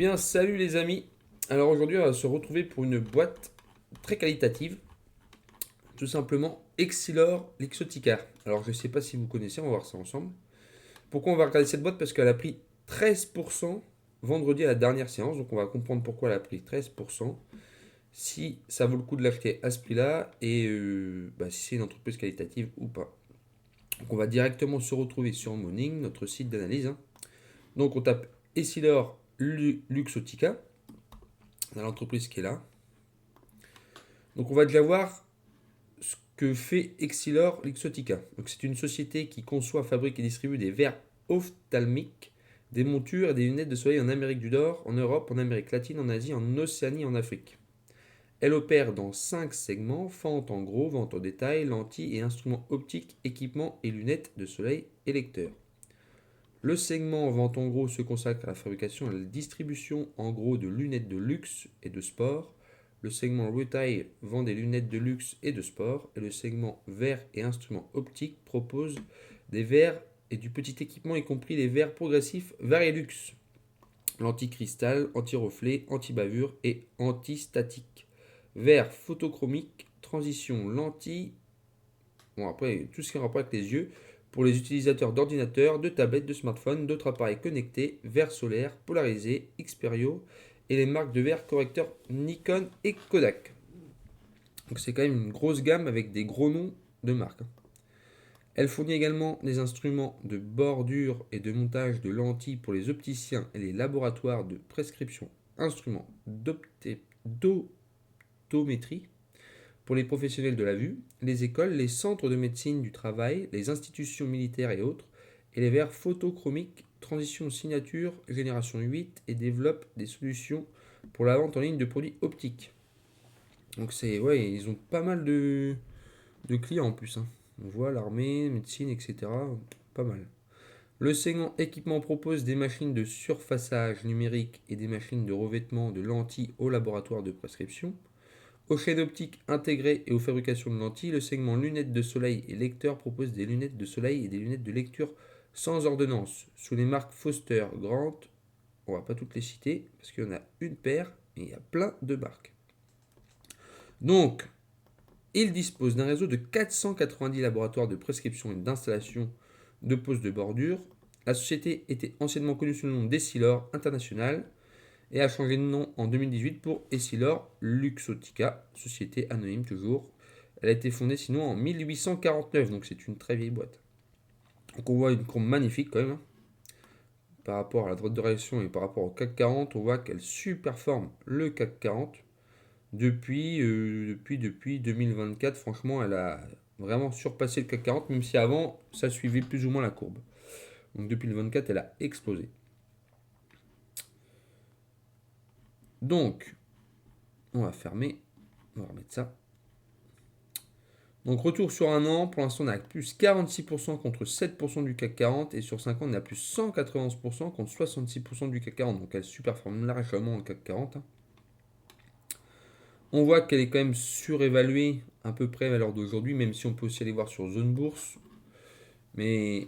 bien, salut les amis. Alors aujourd'hui, on va se retrouver pour une boîte très qualitative, tout simplement Exilor Lexotica. Alors je ne sais pas si vous connaissez, on va voir ça ensemble. Pourquoi on va regarder cette boîte? Parce qu'elle a pris 13% vendredi à la dernière séance, donc on va comprendre pourquoi elle a pris 13%, si ça vaut le coup de l'acheter à ce prix-là et si c'est une entreprise qualitative ou pas. Donc on va directement se retrouver sur Morning, notre site d'analyse, hein. Donc on tape Essilor Luxotica, dans l'entreprise qui est là. Donc on va déjà voir ce que fait Exilor Luxotica. Donc c'est une société qui conçoit, fabrique et distribue des verres ophtalmiques, des montures et des lunettes de soleil en Amérique du Nord, en Europe, en Amérique latine, en Asie, en Océanie et en Afrique. Elle opère dans 5 segments: vente en gros, vente en détail, lentilles et instruments optiques, équipements et lunettes de soleil et lecteurs. Le segment vente en gros se consacre à la fabrication et à la distribution en gros de lunettes de luxe et de sport. Le segment retail vend des lunettes de luxe et de sport. Et le segment verres et instruments optiques propose des verres et du petit équipement, y compris les verres progressifs Varilux, l'anti-cristal, anti-reflet, anti-bavure et anti-statique. Verres photochromiques, transition lentille. Bon, après, tout ce qui est en rapport avec les yeux, pour les utilisateurs d'ordinateurs, de tablettes, de smartphones, d'autres appareils connectés, verres solaires, polarisés, Xperio et les marques de verres correcteurs Nikon et Kodak. Donc c'est quand même une grosse gamme avec des gros noms de marques, hein. Elle fournit également des instruments de bordure et de montage de lentilles pour les opticiens et les laboratoires de prescription, instruments d'optométrie pour les professionnels de la vue, les écoles, les centres de médecine du travail, les institutions militaires et autres, et les verres photochromiques transition signature génération 8 et développe des solutions pour la vente en ligne de produits optiques. Donc ouais, ils ont pas mal de clients en plus, hein. On voit l'armée, médecine, etc. Pas mal. Le segment équipement propose des machines de surfaçage numérique et des machines de revêtement de lentilles au laboratoire de prescription. Aux chaînes optiques intégrées et aux fabrications de lentilles, le segment lunettes de soleil et lecteurs propose des lunettes de soleil et des lunettes de lecture sans ordonnance, sous les marques Foster, Grant. On va pas toutes les citer, parce qu'il y en a une paire, et il y a plein de marques. Donc, il dispose d'un réseau de 490 laboratoires de prescription et d'installation de poses de bordure. La société était anciennement connue sous le nom d'Essilor International et a changé de nom en 2018 pour Essilor Luxotica, société anonyme toujours. Elle a été fondée sinon en 1849, donc c'est une très vieille boîte. Donc on voit une courbe magnifique quand même, hein. Par rapport à la droite de réaction et par rapport au CAC 40, on voit qu'elle surperforme le CAC 40 depuis 2024. Franchement, elle a vraiment surpassé le CAC 40, même si avant, ça suivait plus ou moins la courbe. Donc depuis le 24, elle a explosé. Donc, on va fermer, on va remettre ça. Donc retour sur un an, pour l'instant on a plus 46% contre 7% du CAC 40 et sur 5 ans on a plus 191% contre 66% du CAC 40. Donc elle superforme largement le CAC 40, hein. On voit qu'elle est quand même surévaluée à peu près à l'heure d'aujourd'hui, même si on peut aussi aller voir sur Zone Bourse. Mais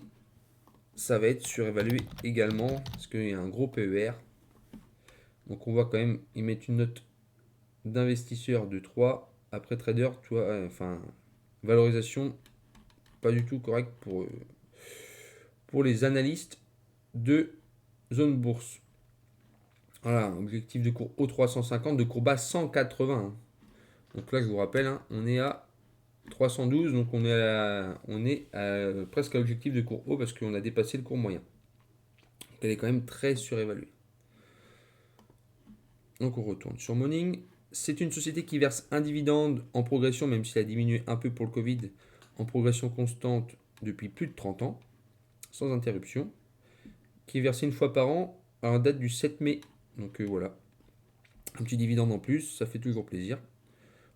ça va être surévalué également parce qu'il y a un gros PER. Donc on voit quand même, ils mettent une note d'investisseur de 3. Après trader, tu vois, valorisation pas du tout correcte pour les analystes de Zone Bourse. Voilà, objectif de cours haut 350, de cours bas 180, hein. Donc là, je vous rappelle, hein, on est à 312, donc on est presque à l'objectif de cours haut parce qu'on a dépassé le cours moyen. Donc elle est quand même très surévaluée. Donc on retourne sur Morning. C'est une société qui verse un dividende en progression, même s'il a diminué un peu pour le Covid, en progression constante depuis plus de 30 ans, sans interruption, qui est versé une fois par an à la date du 7 mai. Donc voilà, un petit dividende en plus, ça fait toujours plaisir.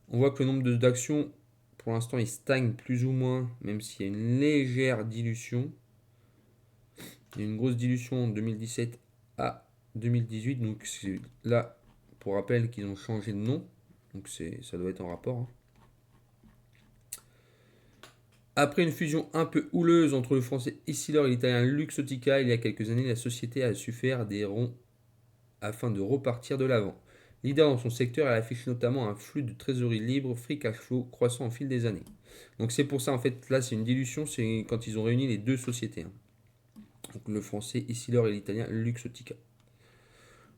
On voit que le nombre d'actions, pour l'instant, il stagne plus ou moins, même s'il y a une légère dilution. Il y a une grosse dilution en 2017 à 2018. Donc c'est là, pour rappel, qu'ils ont changé de nom. Donc ça doit être en rapport, hein. Après une fusion un peu houleuse entre le français Essilor et l'italien Luxottica il y a quelques années, la société a su faire des ronds afin de repartir de l'avant. Leader dans son secteur, elle affiche notamment un flux de trésorerie libre, free cash flow, croissant au fil des années. Donc c'est pour ça, en fait, là c'est une dilution, c'est quand ils ont réuni les deux sociétés. Donc le français Essilor et l'italien Luxottica.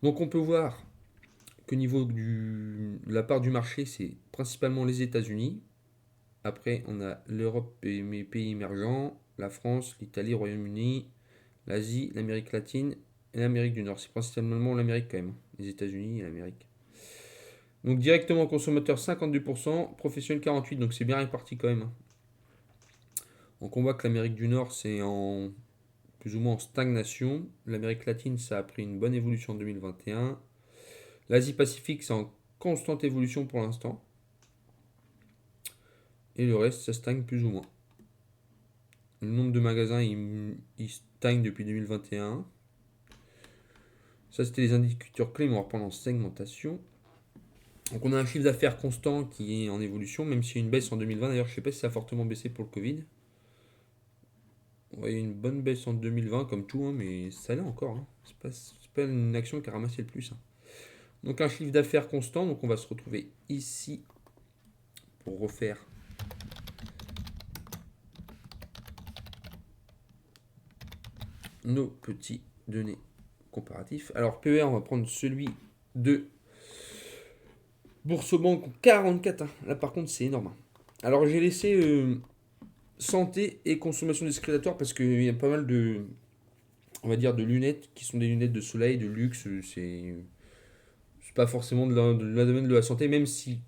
Donc on peut voir qu'au niveau de la part du marché, c'est principalement les États-Unis. Après, on a l'Europe et mes pays émergents, la France, l'Italie, le Royaume-Uni, l'Asie, l'Amérique latine et l'Amérique du Nord. C'est principalement l'Amérique quand même, les États-Unis et l'Amérique. Donc directement consommateur 52%, professionnel 48%, donc c'est bien réparti quand même. Donc on voit que l'Amérique du Nord c'est en plus ou moins en stagnation. L'Amérique latine ça a pris une bonne évolution en 2021. L'Asie Pacifique c'est en constante évolution pour l'instant. Et le reste ça stagne plus ou moins. Le nombre de magasins il stagne depuis 2021. Ça c'était les indicateurs clés, mais on va reprendre en segmentation. Donc on a un chiffre d'affaires constant qui est en évolution, même s'il y a une baisse en 2020. D'ailleurs, je ne sais pas si ça a fortement baissé pour le Covid. On voit une bonne baisse en 2020 comme tout, hein, mais ça l'est encore. Hein. C'est pas une action qui a ramassé le plus. Hein. Donc un chiffre d'affaires constant, donc on va se retrouver ici pour refaire nos petits données comparatifs. Alors PER, on va prendre celui de Boursorama 44. Hein. Là par contre c'est énorme. Hein. Alors j'ai laissé santé et consommation discrétatoire parce qu'il y a pas mal de, on va dire, de lunettes qui sont des lunettes de soleil, de luxe. C'est pas forcément de la domaine de la santé, même si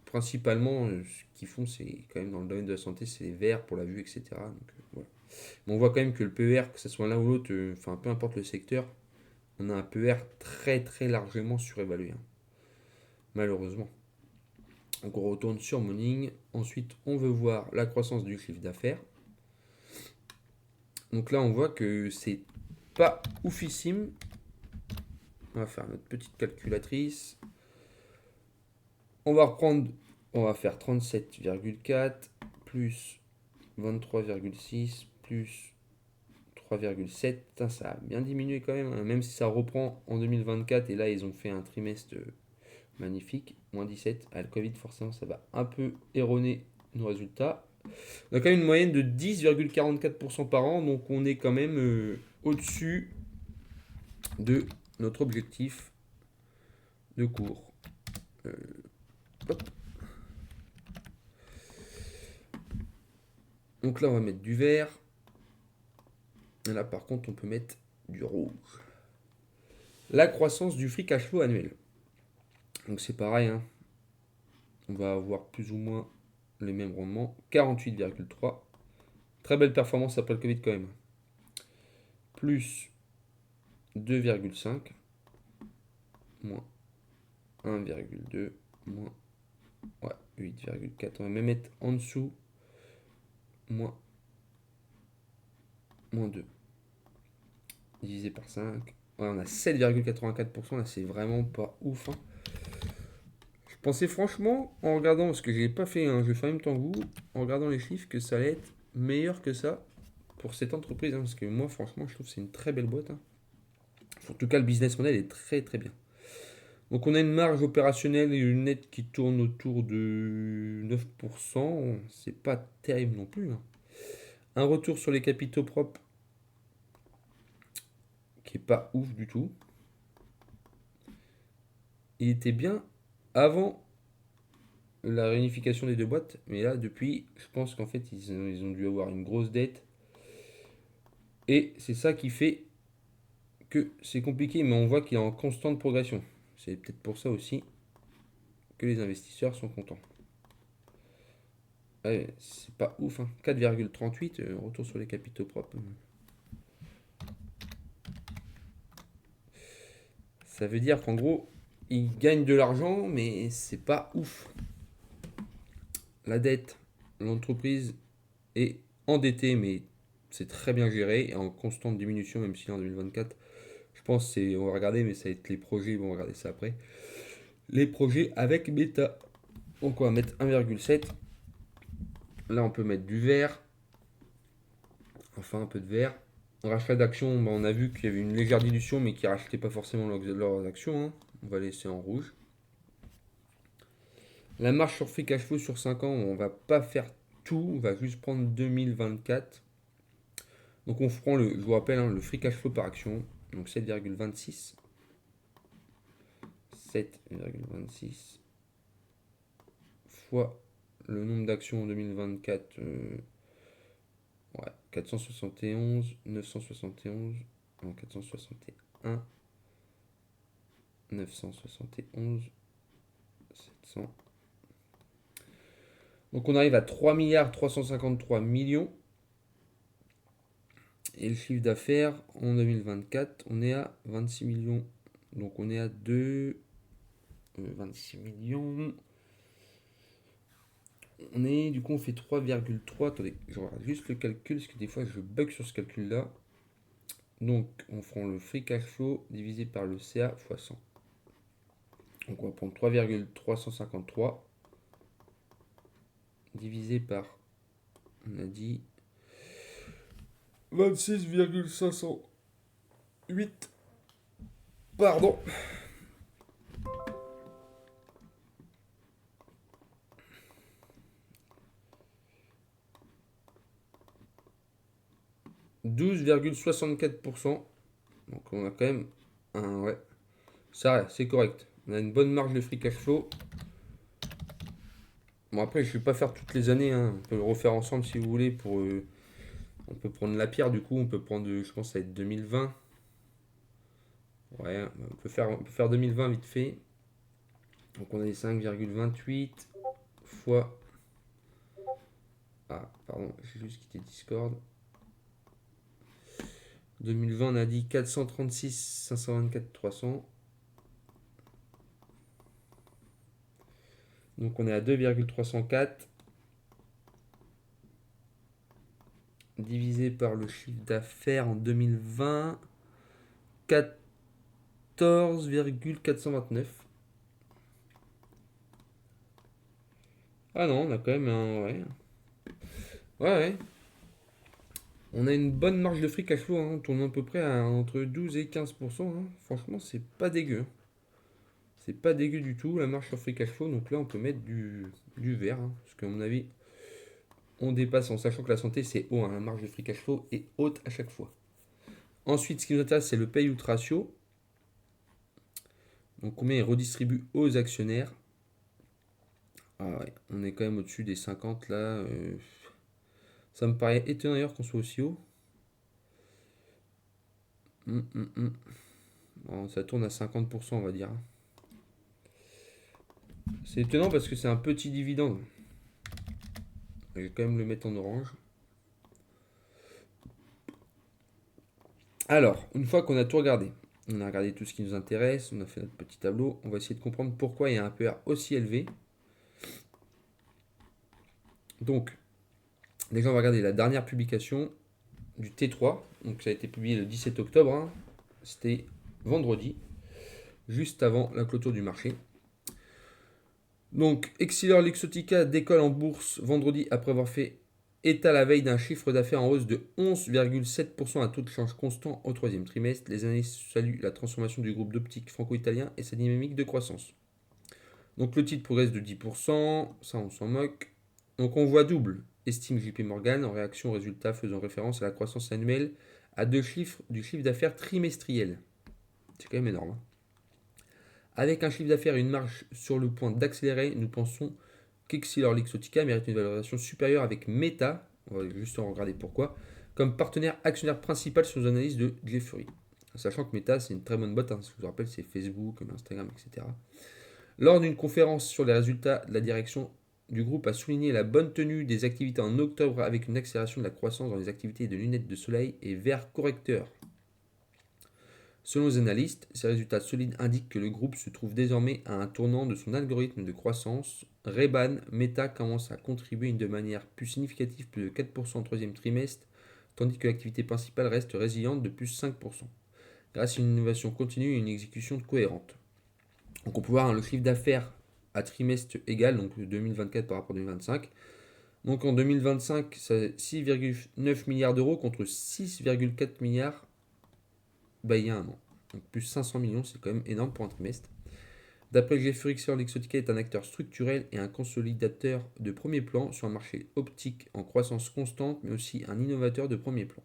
principalement ce qu'ils font c'est quand même dans le domaine de la santé, c'est les verres pour la vue, etc. Donc, voilà. Mais on voit quand même que le PER, que ce soit l'un ou l'autre, enfin peu importe le secteur, on a un PER très très largement surévalué. Hein, malheureusement. Donc on retourne sur Morning. Ensuite, on veut voir la croissance du chiffre d'affaires. Donc là, on voit que c'est pas oufissime. On va faire notre petite calculatrice. On va reprendre, on va faire 37,4 plus 23,6 plus 3,7. Ça a bien diminué quand même, hein, même si ça reprend en 2024. Et là, ils ont fait un trimestre magnifique, moins 17. Ah, le Covid, forcément, ça va un peu erroner nos résultats. On a quand même une moyenne de 10,44% par an, donc on est quand même au-dessus de notre objectif de cours. Hop. Donc là, on va mettre du vert. Et là, par contre, on peut mettre du rouge. La croissance du free cash flow annuel. Donc c'est pareil, hein. On va avoir plus ou moins les mêmes rendements. 48,3. Très belle performance après le Covid quand même. Plus 2,5. Moins 1,2. Moins 8,4. On va même mettre en dessous. Moins 2. Divisé par 5. Ouais, on a 7,84%. Là, c'est vraiment pas ouf. Hein. Je pensais franchement, en regardant, parce que je l'ai pas fait, hein, je vais faire en même temps que vous, en regardant les chiffres, que ça allait être meilleur que ça pour cette entreprise. Hein, parce que moi, franchement, je trouve que c'est une très belle boîte. Hein. En tout cas, le business model est très très bien. Donc, on a une marge opérationnelle et une nette qui tourne autour de 9%. C'est pas terrible non plus. Hein. Un retour sur les capitaux propres qui est pas ouf du tout. Il était bien avant la réunification des deux boîtes, mais là depuis, je pense qu'en fait ils ont dû avoir une grosse dette et c'est ça qui fait que c'est compliqué, mais on voit qu'il est en constante progression. C'est peut-être pour ça aussi que les investisseurs sont contents. Ouais, c'est pas ouf, hein. 4,38, retour sur les capitaux propres. Ça veut dire qu'en gros, ils gagnent de l'argent, mais c'est pas ouf. La dette, l'entreprise est endettée, mais c'est très bien géré et en constante diminution, même si en 2024, je pense c'est, on va regarder, mais ça va être les projets, on va regarder ça après. Les projets avec Meta. Donc on va mettre 1,7. Là on peut mettre du vert. Enfin un peu de vert. Rachat d'actions, bah, on a vu qu'il y avait une légère dilution, mais qui rachetaient pas forcément leurs actions, hein. On va laisser en rouge. La marche sur free cash flow sur 5 ans, on va pas faire tout, on va juste prendre 2024. Donc on prend je vous rappelle, hein, le free cash flow par action, donc 7,26. 7,26 fois le nombre d'actions en 2024, ouais, 471, 971, non, 461, 971, 700. Donc on arrive à 3 milliards 353 millions. Et le chiffre d'affaires en 2024, on est à 26 millions. Donc on est à 26 millions. Du coup, on fait 3,3. Attendez, je regarde juste le calcul, parce que des fois je bug sur ce calcul-là. Donc, on prend le free cash flow divisé par le CA fois 100. Donc, on va prendre 3,353 divisé par, on a dit, 26,508. Pardon. ,12,64%. Donc on a quand même un, ouais, ça c'est correct. On a une bonne marge de free cash flow. Bon après je vais pas faire toutes les années, hein. On peut le refaire ensemble si vous voulez. On peut prendre la pierre du coup, on peut prendre, je pense, ça va être 2020. Ouais, on peut faire 2020 vite fait. Donc on a les 5,28 fois. Ah, pardon, j'ai juste quitté Discord. 2020, on a dit 436, 524, 300. Donc on est à 2,304 divisé par le chiffre d'affaires en 2020, 14,429. Ah non, on a quand même un. Ouais. Ouais, ouais. On a une bonne marge de free cash flow, hein. On tourne à peu près à entre 12 et 15%, hein. Franchement, c'est pas dégueu. C'est pas dégueu du tout, la marge sur free cash flow. Donc là, on peut mettre du vert, hein, parce qu'à mon avis, on dépasse en sachant que la santé, c'est haut, hein. La marge de free cash flow est haute à chaque fois. Ensuite, ce qui nous intéresse, c'est le payout ratio. Donc combien il redistribue aux actionnaires. Ah ouais, on est quand même au-dessus des 50 là. Ça me paraît étonnant d'ailleurs qu'on soit aussi haut. Bon, ça tourne à 50%, on va dire. C'est étonnant parce que c'est un petit dividende. Je vais quand même le mettre en orange. Alors, une fois qu'on a tout regardé, on a regardé tout ce qui nous intéresse, on a fait notre petit tableau, on va essayer de comprendre pourquoi il y a un PER aussi élevé. Donc, déjà on va regarder la dernière publication du T3. Donc ça a été publié le 17 octobre, hein. C'était vendredi, juste avant la clôture du marché. Donc, Exceler Luxottica décolle en bourse vendredi après avoir fait état la veille d'un chiffre d'affaires en hausse de 11,7% à taux de change constant au troisième trimestre. Les analystes saluent la transformation du groupe d'optique franco-italien et sa dynamique de croissance. Donc le titre progresse de 10%, ça on s'en moque. Donc on voit double, estime JP Morgan en réaction aux résultats faisant référence à la croissance annuelle à deux chiffres du chiffre d'affaires trimestriel. C'est quand même énorme, hein. Avec un chiffre d'affaires et une marge sur le point d'accélérer, nous pensons qu'Exceler mérite une valorisation supérieure avec Meta, on va juste regarder pourquoi, comme partenaire actionnaire principal sur les analyses de Jefferies. Sachant que Meta, c'est une très bonne boîte, hein. Je vous rappelle, c'est Facebook, Instagram, etc. Lors d'une conférence sur les résultats, la direction du groupe a souligné la bonne tenue des activités en octobre avec une accélération de la croissance dans les activités de lunettes de soleil et verres correcteurs. Selon les analystes, ces résultats solides indiquent que le groupe se trouve désormais à un tournant de son algorithme de croissance. Ray-Ban Meta commence à contribuer de manière plus significative, plus de 4% au troisième trimestre, tandis que l'activité principale reste résiliente de plus 5%, grâce à une innovation continue et une exécution cohérente. Donc on peut voir, hein, le chiffre d'affaires à trimestre égal, donc 2024 par rapport à 2025, Donc en 2025, c'est 6,9 milliards d'euros contre 6,4 milliards il y a un an. Donc plus 500 millions, c'est quand même énorme pour un trimestre. D'après Jeffrey Xer, Luxottica est un acteur structurel et un consolidateur de premier plan sur un marché optique en croissance constante, mais aussi un innovateur de premier plan.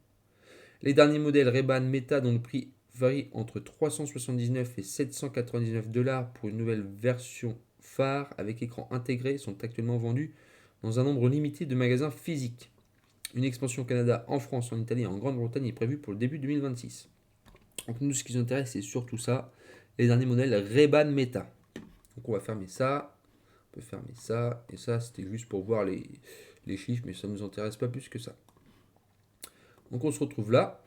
Les derniers modèles Ray-Ban Meta, dont le prix varie entre 379 et 799 dollars pour une nouvelle version phare avec écran intégré, sont actuellement vendus dans un nombre limité de magasins physiques. Une expansion au Canada, en France, en Italie et en Grande-Bretagne est prévue pour le début 2026. Donc nous, ce qui nous intéresse, c'est surtout ça, les derniers modèles Ray-Ban Meta. Donc on va fermer ça, on peut fermer ça, et ça c'était juste pour voir les chiffres, mais ça ne nous intéresse pas plus que ça. Donc on se retrouve là.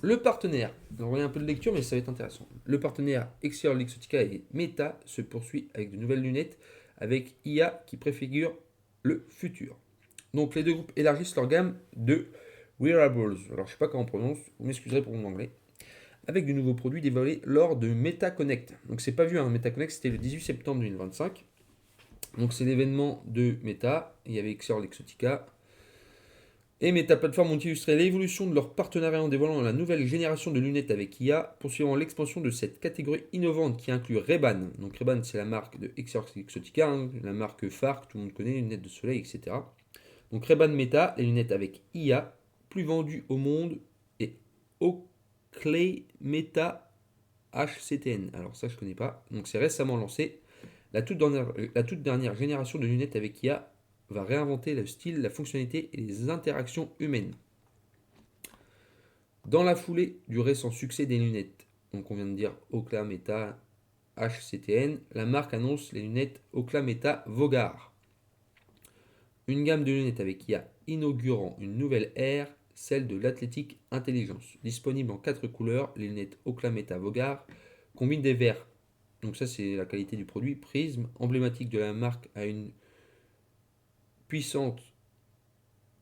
Le partenaire, alors il y a un peu de lecture, mais ça va être intéressant. Le partenaire Excelsior Luxottica et Meta se poursuit avec de nouvelles lunettes avec IA qui préfigure le futur. Donc les deux groupes élargissent leur gamme de wearables. Alors je sais pas comment on prononce, vous m'excuserez pour mon anglais. Avec de nouveaux produits dévoilés lors de Meta Connect. Donc c'est pas vu, hein, Meta Connect c'était le 18 septembre 2025. Donc c'est l'événement de Meta, il y avait Excelsior Luxottica. Et Meta Platform ont illustré l'évolution de leur partenariat en dévoilant la nouvelle génération de lunettes avec IA, poursuivant l'expansion de cette catégorie innovante qui inclut Ray-Ban. Donc Ray-Ban c'est la marque de Excelsior Luxottica, hein, la marque phare que tout le monde connaît, les lunettes de soleil, etc. Donc Ray-Ban Meta, les lunettes avec IA, plus vendues au monde, et Oakley Meta HCTN. Alors ça je connais pas. Donc c'est récemment lancé. La toute dernière génération de lunettes avec IA va réinventer le style, la fonctionnalité et les interactions humaines. Dans la foulée du récent succès des lunettes, donc on vient de dire Oakley Meta HCTN, la marque annonce les lunettes Oakley Meta Vogar. Une gamme de lunettes avec IA inaugurant une nouvelle ère, celle de l'athlétique intelligence. Disponible en 4 couleurs, les lunettes Oakley Meta Vogar combinent des verres. Donc ça c'est la qualité du produit. Prisme, emblématique de la marque, a une puissante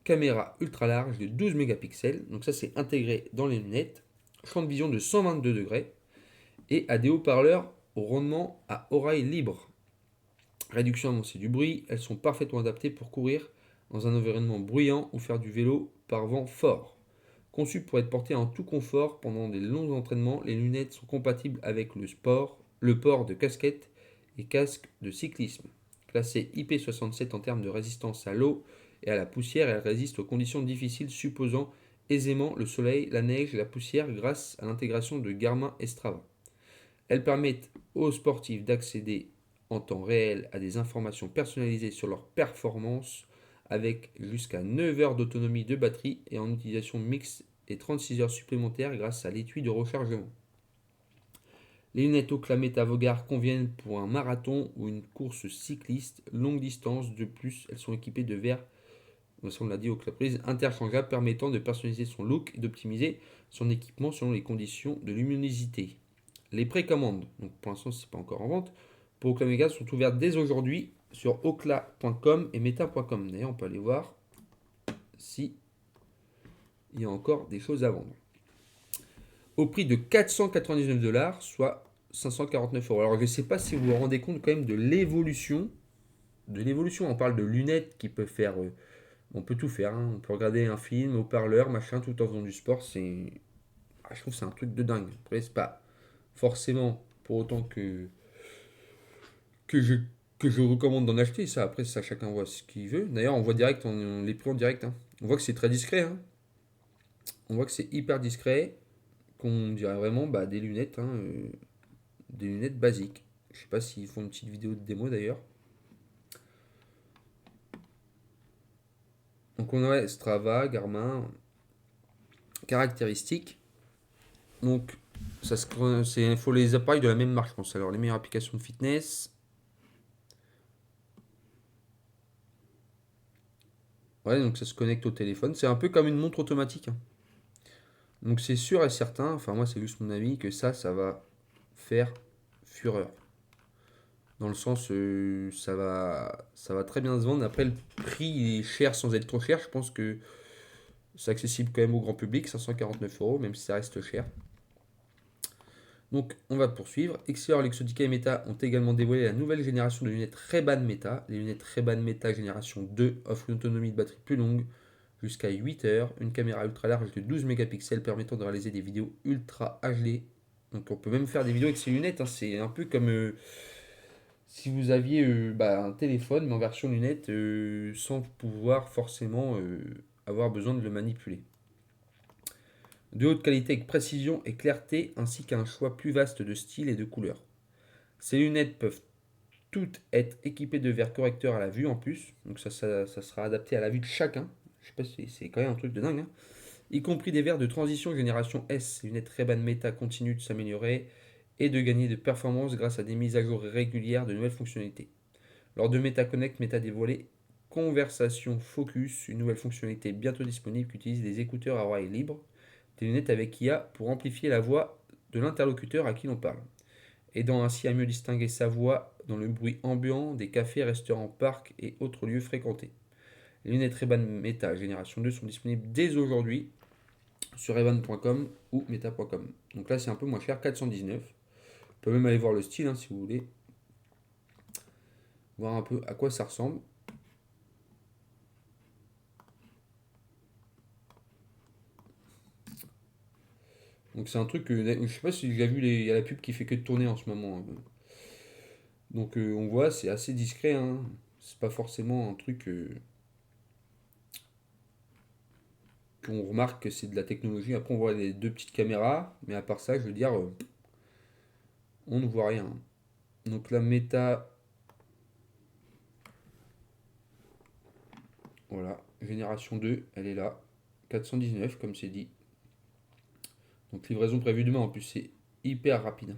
caméra ultra large de 12 mégapixels. Donc ça c'est intégré dans les lunettes. Champ de vision de 122 degrés. Et à des haut-parleurs au rendement à oreille libre. Réduction avancée du bruit. Elles sont parfaitement adaptées pour courir dans un environnement bruyant ou faire du vélo par vent fort. Conçues pour être portées en tout confort pendant des longs entraînements, les lunettes sont compatibles avec le port de casquettes et casques de cyclisme. Classées IP67 en termes de résistance à l'eau et à la poussière, elles résistent aux conditions difficiles supposant aisément le soleil, la neige et la poussière grâce à l'intégration de Garmin et Strava. Elles permettent aux sportifs d'accéder en temps réel à des informations personnalisées sur leur performance avec jusqu'à 9 heures d'autonomie de batterie et en utilisation mixte et 36 heures supplémentaires grâce à l'étui de rechargement. Les lunettes Oakley Meta Vogar conviennent pour un marathon ou une course cycliste longue distance. De plus, elles sont équipées de verres, on l'a dit, Oakley prise interchangeables permettant de personnaliser son look et d'optimiser son équipement selon les conditions de luminosité. Les précommandes, donc pour l'instant c'est pas encore en vente, pour Oakley Meta sont ouvertes dès aujourd'hui sur oakley.com et meta.com. D'ailleurs, on peut aller voir si il y a encore des choses à vendre. Au prix de 499 dollars, soit 549 euros. Alors, je ne sais pas si vous vous rendez compte quand même de l'évolution. On parle de lunettes qui peuvent faire. On peut tout faire. Hein. On peut regarder un film, haut-parleur, machin, tout en faisant du sport. Je trouve que c'est un truc de dingue. Après, c'est pas forcément pour autant que je que je recommande d'en acheter. Ça, après, ça, chacun voit ce qu'il veut. D'ailleurs, on voit direct, on les prix en direct. Hein. On voit que c'est très discret. Hein. On voit que c'est hyper discret. Qu'on dirait vraiment des lunettes. Hein, des lunettes basiques. Je sais pas s'ils font une petite vidéo de démo d'ailleurs. Donc on a Strava, Garmin, caractéristiques. Donc il faut les appareils de la même marque, je pense. Alors les meilleures applications de fitness. Ouais, donc ça se connecte au téléphone. C'est un peu comme une montre automatique. Hein. Donc c'est sûr et certain, enfin moi c'est juste mon avis, que ça va faire fureur. Dans le sens, ça va très bien se vendre. Après, le prix il est cher sans être trop cher. Je pense que c'est accessible quand même au grand public, 549 euros, même si ça reste cher. Donc, on va poursuivre. Excellior, Luxottica et Meta ont également dévoilé la nouvelle génération de lunettes Ray-Ban Meta. Les lunettes Ray-Ban Meta génération 2 offrent une autonomie de batterie plus longue, jusqu'à 8 heures, une caméra ultra large de 12 mégapixels permettant de réaliser des vidéos ultra HD. Donc, on peut même faire des vidéos avec ces lunettes, hein. C'est un peu comme si vous aviez un téléphone, mais en version lunettes, sans pouvoir forcément avoir besoin de le manipuler. De haute qualité avec précision et clarté, ainsi qu'un choix plus vaste de styles et de couleurs. Ces lunettes peuvent toutes être équipées de verres correcteurs à la vue en plus, donc ça sera adapté à la vue de chacun. Je sais pas si c'est quand même un truc de dingue, hein. Y compris des verres de transition génération S. Les lunettes Ray-Ban Meta continuent de s'améliorer et de gagner de performance grâce à des mises à jour régulières de nouvelles fonctionnalités. Lors de Meta Connect, Meta a dévoilé Conversation Focus, une nouvelle fonctionnalité bientôt disponible qui utilise des écouteurs à oreilles libres, des lunettes avec IA pour amplifier la voix de l'interlocuteur à qui l'on parle, aidant ainsi à mieux distinguer sa voix dans le bruit ambiant des cafés, restaurants, parcs et autres lieux fréquentés. Les lunettes Ray-Ban Meta Génération 2 sont disponibles dès aujourd'hui sur ray-ban.com ou meta.com. Donc là, c'est un peu moins cher, 419. On peut même aller voir le style, hein, si vous voulez, voir un peu à quoi ça ressemble. Donc c'est un truc que je sais pas si j'ai vu, il y a la pub qui fait que de tourner en ce moment, hein. Donc on voit, c'est assez discret, hein. C'est pas forcément un truc qu'on remarque que c'est de la technologie. Après on voit les deux petites caméras, mais à part ça, je veux dire, on ne voit rien. Donc la méta, voilà, génération 2, elle est là. 419 comme c'est dit. Donc livraison prévue demain, en plus c'est hyper rapide.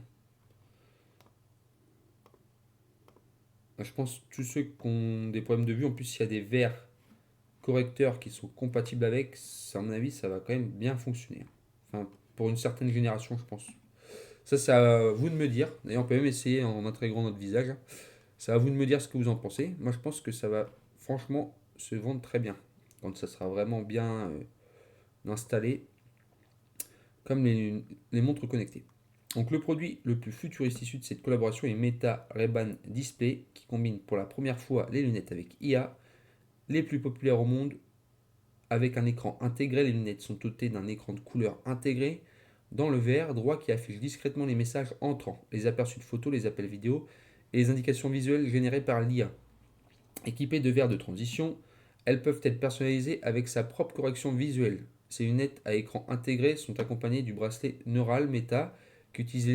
Je pense que tous ceux qui ont des problèmes de vue, en plus s'il y a des verres correcteurs qui sont compatibles avec, à mon avis, ça va quand même bien fonctionner. Enfin, pour une certaine génération, je pense. Ça, c'est à vous de me dire. D'ailleurs, on peut même essayer en intégrant notre visage. C'est à vous de me dire ce que vous en pensez. Moi, je pense que ça va franchement se vendre très bien. Quand ça sera vraiment bien installé, comme les montres connectées. Donc, le produit le plus futuriste issu de cette collaboration est Meta Ray-Ban Display, qui combine pour la première fois les lunettes avec IA, les plus populaires au monde. Avec un écran intégré, les lunettes sont dotées d'un écran de couleur intégré dans le verre droit qui affiche discrètement les messages entrants, les aperçus de photos, les appels vidéo et les indications visuelles générées par l'IA. Équipées de verres de transition, elles peuvent être personnalisées avec sa propre correction visuelle. Ces lunettes à écran intégré sont accompagnées du bracelet neural Meta qui utilise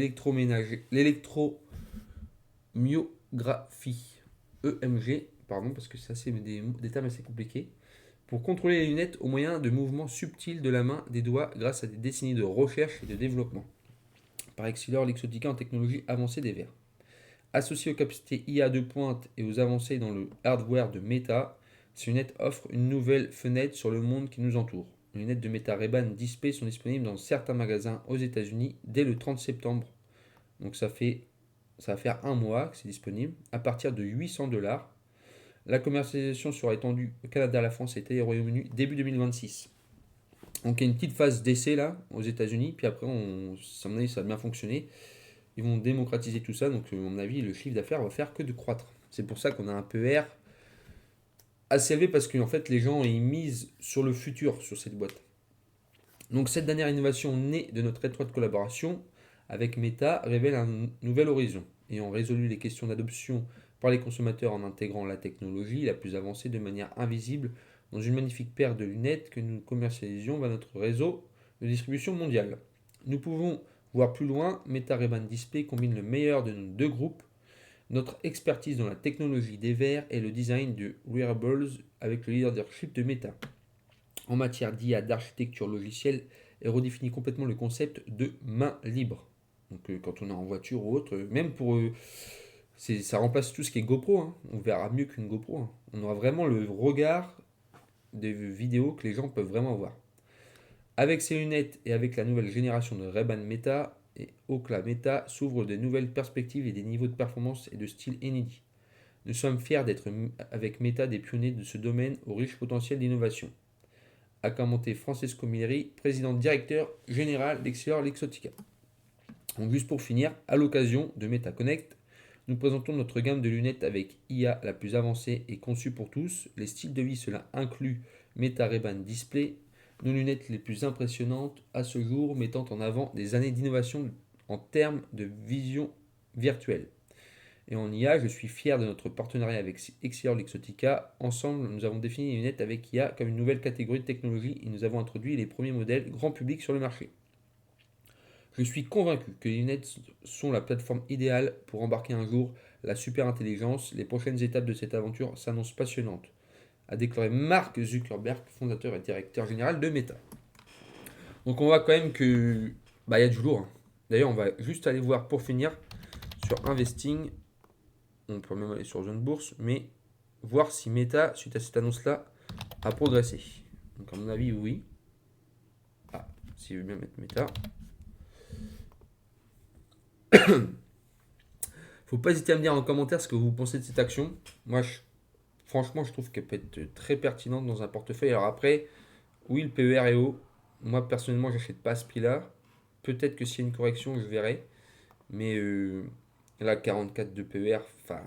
l'électromyographie EMG, pardon parce que c'est des termes assez compliqués, pour contrôler les lunettes au moyen de mouvements subtils de la main, des doigts, grâce à des décennies de recherche et de développement. Par Excellior, Luxottica en technologie avancée des verres. Associées aux capacités IA de pointe et aux avancées dans le hardware de Meta, ces lunettes offrent une nouvelle fenêtre sur le monde qui nous entoure. Les lunettes de Meta Ray-Ban Display sont disponibles dans certains magasins aux États-Unis dès le 30 septembre. Donc ça va faire un mois que c'est disponible, à partir de 800 $. La commercialisation sera étendue au Canada, la France et au Royaume-Uni début 2026. Donc il y a une petite phase d'essai là aux États-Unis, puis après, à mon avis, ça va bien fonctionner. Ils vont démocratiser tout ça, donc à mon avis, le chiffre d'affaires va faire que de croître. C'est pour ça qu'on a un PR assez élevé parce qu'en fait, les gens ils misent sur le futur sur cette boîte. Donc cette dernière innovation née de notre étroite collaboration avec Meta révèle un nouvel horizon, ayant résolu les questions d'adoption par les consommateurs en intégrant la technologie la plus avancée de manière invisible dans une magnifique paire de lunettes que nous commercialisions vers notre réseau de distribution mondiale. Nous pouvons voir plus loin, Meta Ray-Ban Display combine le meilleur de nos deux groupes, notre expertise dans la technologie des verres et le design de wearables avec le leadership de Meta. En matière d'IA, d'architecture logicielle, et redéfinit complètement le concept de main libre. Donc quand on est en voiture ou autre, même pour ça remplace tout ce qui est GoPro, hein. On verra mieux qu'une GoPro, hein. On aura vraiment le regard des vidéos que les gens peuvent vraiment voir. Avec ces lunettes et avec la nouvelle génération de Ray-Ban Meta et Ookla Meta s'ouvrent de nouvelles perspectives et des niveaux de performance et de style inédits. Nous sommes fiers d'être avec Meta des pionniers de ce domaine au riche potentiel d'innovation. A commenté Francesco Milleri, président directeur général d'Excellior Luxottica. Donc juste pour finir, à l'occasion de MetaConnect, nous présentons notre gamme de lunettes avec IA la plus avancée et conçue pour tous. Les styles de vie, cela inclut Meta Ray-Ban Display, nos lunettes les plus impressionnantes à ce jour, mettant en avant des années d'innovation en termes de vision virtuelle. Et en IA, je suis fier de notre partenariat avec Exilor Luxottica. Ensemble, nous avons défini les lunettes avec IA comme une nouvelle catégorie de technologie et nous avons introduit les premiers modèles grand public sur le marché. Je suis convaincu que les lunettes sont la plateforme idéale pour embarquer un jour la super intelligence. Les prochaines étapes de cette aventure s'annoncent passionnantes, a déclaré Mark Zuckerberg, fondateur et directeur général de Meta. Donc on voit quand même que il y a du lourd, hein. D'ailleurs, on va juste aller voir pour finir sur Investing. On peut même aller sur Zone Bourse, mais voir si Meta, suite à cette annonce-là, a progressé. Donc à mon avis, oui. Ah, s'il veut bien mettre Meta. Faut pas hésiter à me dire en commentaire ce que vous pensez de cette action. Moi, franchement, je trouve qu'elle peut être très pertinente dans un portefeuille. Alors après, oui, le PER est haut. Moi, personnellement, j'achète pas à ce prix-là. Peut-être que s'il y a une correction, je verrai. Mais là, 44 de PER, enfin,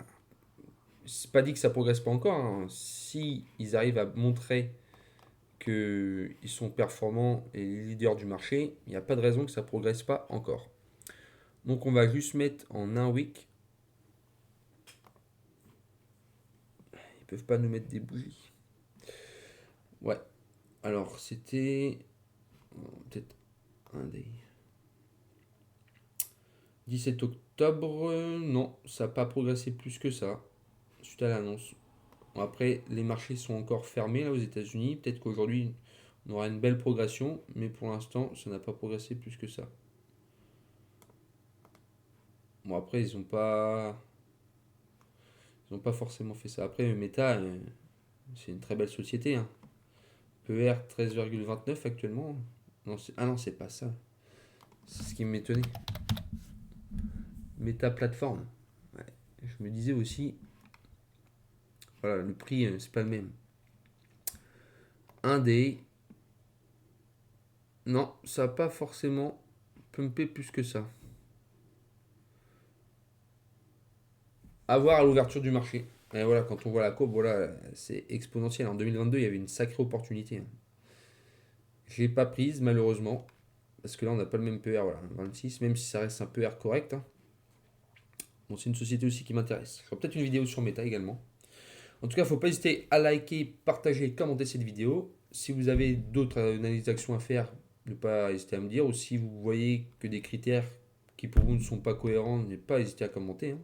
c'est pas dit que ça progresse pas encore, hein. Si ils arrivent à montrer qu'ils sont performants et leaders du marché, il n'y a pas de raison que ça progresse pas encore. Donc on va juste mettre en un week. Ils peuvent pas nous mettre des bougies. Ouais. Alors c'était peut-être un des 17 octobre. Non, ça n'a pas progressé plus que ça suite à l'annonce. Bon, après, les marchés sont encore fermés là aux États-Unis. Peut-être qu'aujourd'hui on aura une belle progression, mais pour l'instant ça n'a pas progressé plus que ça. Bon après ils ont pas forcément fait ça. Après Meta, c'est une très belle société, hein. PER 13,29 actuellement. Non, ah non, c'est pas ça. C'est ce qui m'étonnait. Meta plateforme. Ouais. Je me disais aussi, voilà, le prix, c'est pas le même. Un des. Non, ça n'a pas forcément pumpé plus que ça. À voir à l'ouverture du marché. Et voilà, quand on voit la courbe, voilà, c'est exponentiel. En 2022, il y avait une sacrée opportunité, hein. Je l'ai pas prise, malheureusement. Parce que là, on n'a pas le même PER, voilà, 26, même si ça reste un PER correct, hein. Bon, c'est une société aussi qui m'intéresse. Je ferai peut-être une vidéo sur Meta également. En tout cas, il ne faut pas hésiter à liker, partager, commenter cette vidéo. Si vous avez d'autres analyses d'actions à faire, ne pas hésiter à me dire. Ou si vous voyez que des critères qui pour vous ne sont pas cohérents, n'hésitez pas à hésiter à commenter, hein.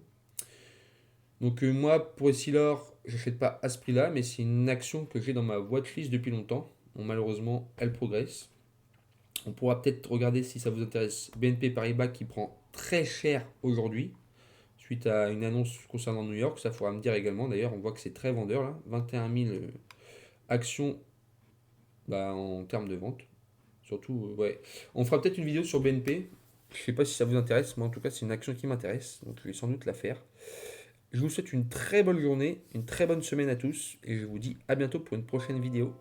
Donc moi, pour Essilor, je n'achète pas à ce prix-là, mais c'est une action que j'ai dans ma watchlist depuis longtemps. Bon, malheureusement, elle progresse. On pourra peut-être regarder si ça vous intéresse. BNP Paribas qui prend très cher aujourd'hui suite à une annonce concernant New York. Ça faudra me dire également. D'ailleurs, on voit que c'est très vendeur là. 21 000 actions en termes de vente. Surtout, ouais. On fera peut-être une vidéo sur BNP. Je ne sais pas si ça vous intéresse. Moi, en tout cas, c'est une action qui m'intéresse. Donc, je vais sans doute la faire. Je vous souhaite une très bonne journée, une très bonne semaine à tous. Et je vous dis à bientôt pour une prochaine vidéo.